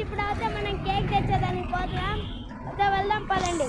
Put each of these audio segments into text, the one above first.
ఇప్పుడు అయితే మనం కేక్ తెచ్చేదానికి పోతున్నాం. అయితే వెళ్దాం పదండి.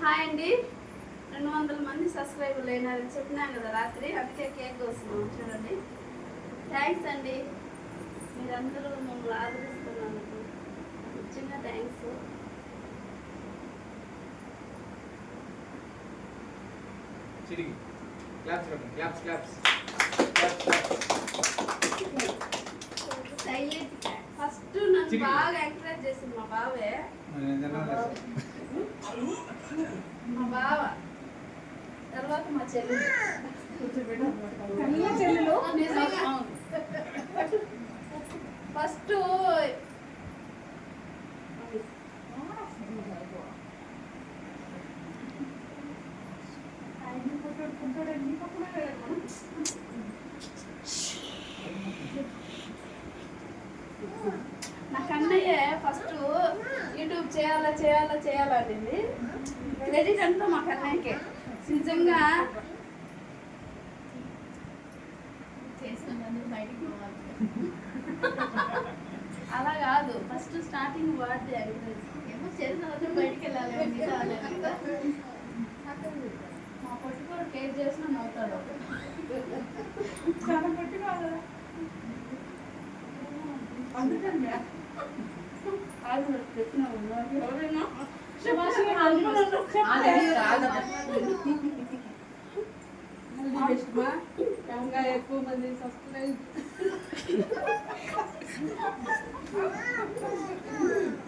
హాయ్ అండి, 200 మంది సబ్స్క్రైబర్లు అయినారని చెప్పినాను కదా రాత్రి, అందుకే కేక్ కోస్తున్నాం. చూడండి, థ్యాంక్స్ అండి, మీరందరూ మమ్మల్ని ఆదరిస్తున్నందుకు చిన్న థ్యాంక్స్. ఫస్ట్ నన్ను బాగా ఎంకరేజ్ చేసింది మా బావే. మా బావ తర్వాత మా చెల్లెలు. ఫస్ట్ నా కన్నయ్య ఫస్ట్ యూట్యూబ్ చేయాలనింది. క్రెడిట్ అంతా మా కన్నయ్యకే. నిజంగా అలా కాదు, ఫస్ట్ స్టార్టింగ్ వాడితే ఏమో చేసిన బయటికి వెళ్ళాలి. మా పొట్టి కూడా కేర్ చేసినా నవ్వుతాడు. చాలా పొట్టి కాదు అందుకండి ఎవరైనా ఎక్కువ మంది సబ్స్క్రైబ్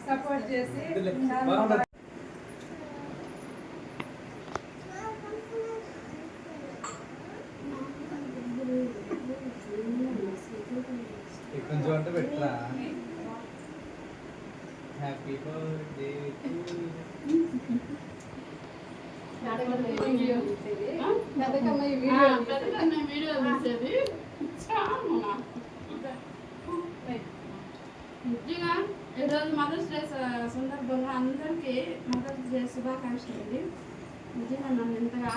సపోర్ట్ చేసి కొంచెం అంటే పెట్టరా. హ్యాపీ బర్త్డే వీడియో తీసేది నిజంగా ఈరోజు మదర్స్ డే సందర్భంగా అందరికీ మదర్స్ డే శుభాకాంక్షలు అండి. నిజంగా నన్ను ఎంతగా